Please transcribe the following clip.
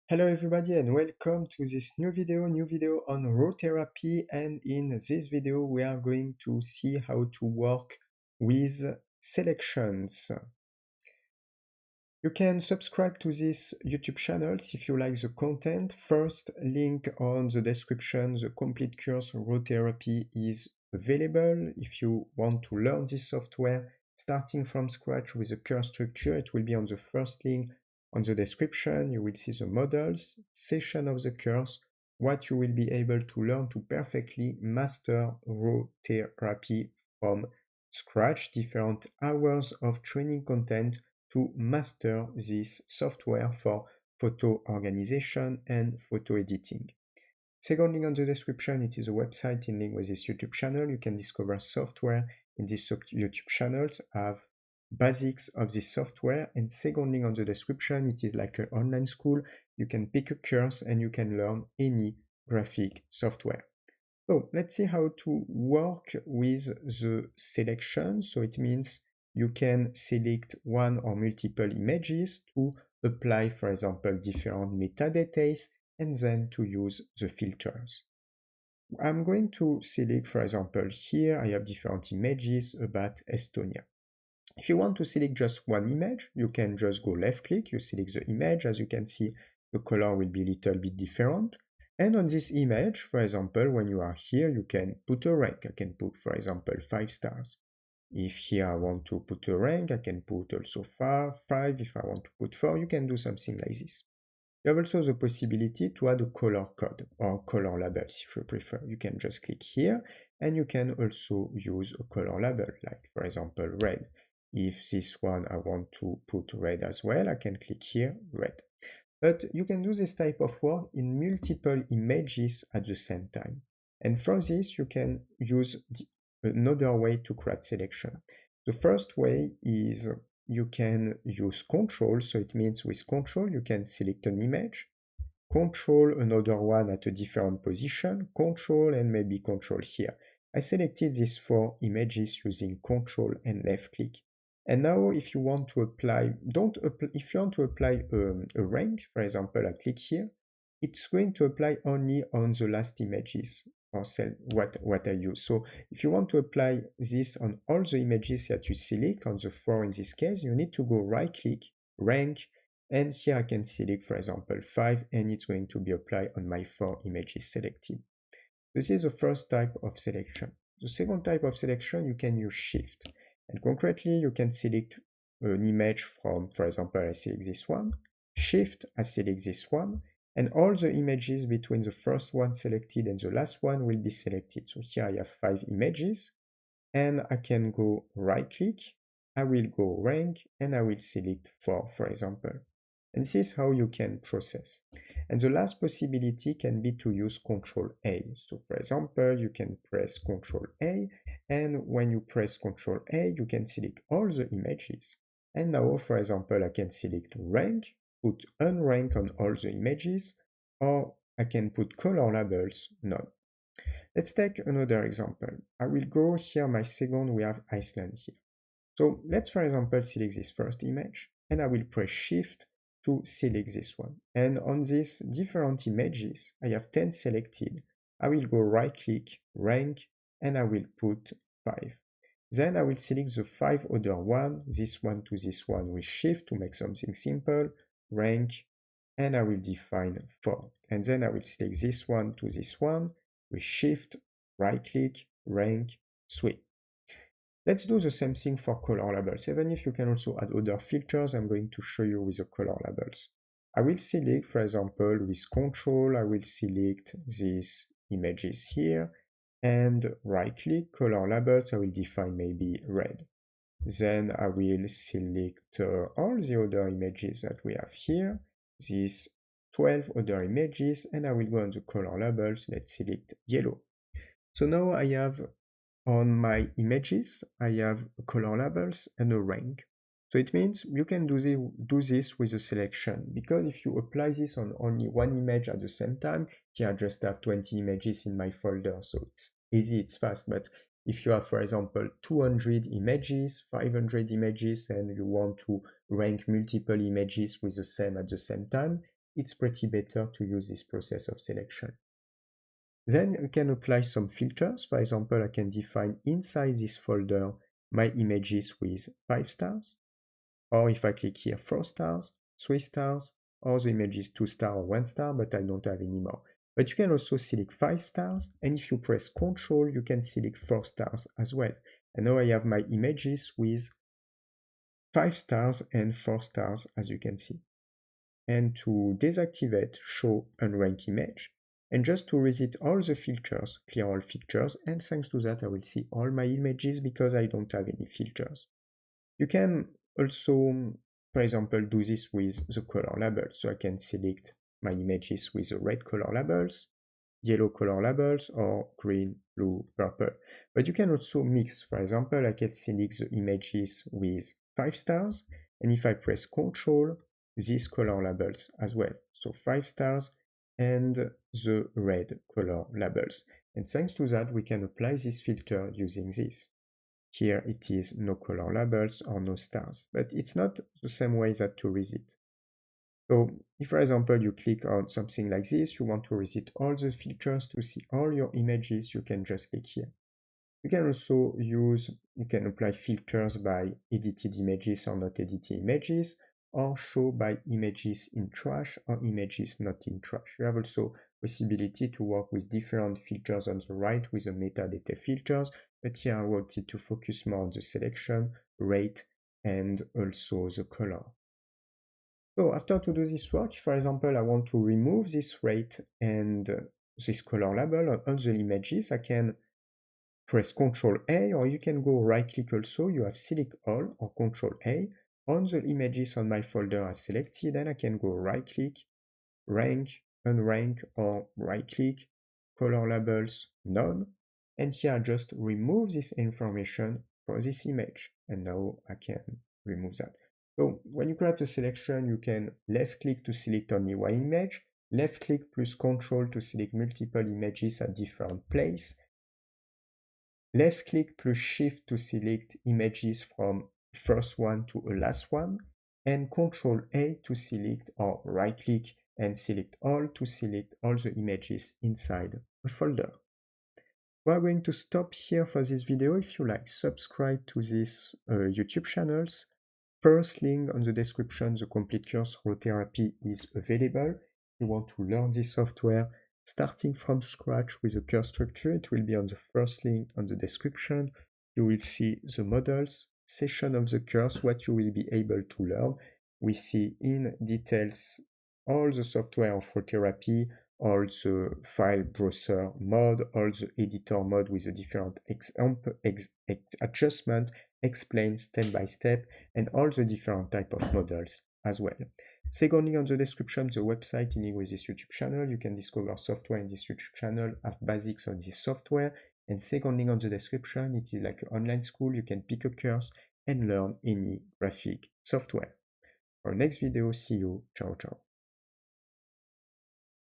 Hello everybody and welcome to this new video on RawTherapee, and in this video we are going to see how to work with selections. You can subscribe to this YouTube channel if you like the content. First link on the description, the complete course RawTherapee is available. If you want to learn this software starting from scratch with a course structure, it will be on the first link on the description. You will see the models, session of the course, what you will be able to learn to perfectly master RawTherapee from scratch, different hours of training content to master this software for photo organization and photo editing. Second link on the description, it is a website in link with this YouTube channel. You can discover software in this YouTube channels, have basics of this software, and second link on the description, it is like an online school. You can pick a course and you can learn any graphic software. So let's see how to work with the selection. So it means you can select one or multiple images to apply, for example, different metadata and then to use the filters. I'm going to select, for example, here I have different images about Estonia. If you want to select just one image, you can just go left click, you select the image. As you can see, the color will be a little bit different. And on this image, for example, when you are here, you can put a rank. I can put, for example, 5 stars. If here I want to put a rank, I can put also 5. If I want to put 4, you can do something like this. You have also the possibility to add a color code or color labels if you prefer. You can just click here and you can also use a color label, like for example, red. If this one I want to put red as well, I can click here, red. But you can do this type of work in multiple images at the same time. And for this, you can use another way to create selection. The first way is you can use control. So it means with control, you can select an image, control another one at a different position, control and maybe control here. I selected these 4 images using control and left click. And now if you want to apply, if you want to apply a rank, for example, I click here, it's going to apply only on the last images or cell what I use. So if you want to apply this on all the images that you select, on the 4 in this case, you need to go right click, rank, and here I can select, for example, 5, and it's going to be applied on my 4 images selected. This is the first type of selection. The second type of selection, you can use shift. And concretely, you can select an image from, for example, I select this one, shift, I select this one, and all the images between the first one selected and the last one will be selected. So here I have 5 images, and I can go right click, I will go rank, and I will select 4, for example. And this is how you can process. And the last possibility can be to use Ctrl A. So for example, you can press Ctrl A, and when you press Ctrl A, you can select all the images. And now, for example, I can select rank, put unrank on all the images, or I can put color labels, none. Let's take another example. I will go here, my second, we have Iceland here. So let's, for example, select this first image, and I will press Shift to select this one. And on these different images, I have 10 selected. I will go right click, rank, and I will put 5. Then I will select the 5 other one, this one to this one with shift to make something simple, rank, and I will define 4. And then I will select this one to this one with shift, right click, rank, 3. Let's do the same thing for color labels. Even if you can also add other filters, I'm going to show you with the color labels. I will select, for example, with control, I will select these images here, and right click, color labels, I will define maybe red. Then I will select all the other images that we have here, these 12 other images, and I will go on the color labels, let's select yellow. So now I have on my images, I have color labels and a rank. So it means you can do this with a selection, because if you apply this on only one image at the same time, here I just have 20 images in my folder, so it's easy, it's fast. But if you have, for example, 200 images, 500 images, and you want to rank multiple images with the same at the same time, it's pretty better to use this process of selection. Then you can apply some filters. For example, I can define inside this folder my images with 5 stars. Or if I click here, 4 stars, 3 stars, or the image is 2 star or 1 star, but I don't have any more. But you can also select 5 stars, and if you press Ctrl, you can select 4 stars as well. And now I have my images with 5 stars and 4 stars, as you can see. And to deactivate Show Unranked Image, and just to reset all the filters, clear all filters, and thanks to that I will see all my images because I don't have any filters. You can also, for example, do this with the color labels. So I can select my images with the red color labels, yellow color labels, or green, blue, purple. But you can also mix. For example, I can select the images with 5 stars, and if I press Ctrl, these color labels as well. So 5 stars and the red color labels. And thanks to that, we can apply this filter using this. Here it is no color labels or no stars, but it's not the same way that to reset. So if, for example, you click on something like this, you want to reset all the filters to see all your images, you can just click here. You can also you can apply filters by edited images or not edited images, or show by images in trash or images not in trash. You have also possibility to work with different filters on the right with the metadata filters, but here I wanted to focus more on the selection, rate, and also the color. So after to do this work, for example, I want to remove this rate and this color label on all the images, I can press Ctrl A, or you can go right click also, you have select all or Ctrl A on the images on my folder as selected, and I can go right click, rank, unrank, or right click, color labels, none, and here I just remove this information for this image, and now I can remove that. So when you create a selection, you can left click to select only one image, left click plus Ctrl to select multiple images at different places, left click plus shift to select images from first one to a last one, and Ctrl A to select, or right click and select all to select all the images inside a folder. We are going to stop here for this video. If you like, subscribe to this YouTube channels. First link on the description, the complete course RawTherapee is available. If you want to learn this software starting from scratch with a course structure, it will be on the first link on the description. You will see the models, session of the course, what you will be able to learn. We see in details all the software of RawTherapee, all the file browser mode, all the editor mode with the different adjustment, explain step by step, and all the different type of models as well. Secondly, on the description, the website in with this YouTube channel. You can discover software in this YouTube channel, have basics on this software. And secondly, on the description, it is like an online school. You can pick a course and learn any graphic software. For next video, see you. Ciao, ciao.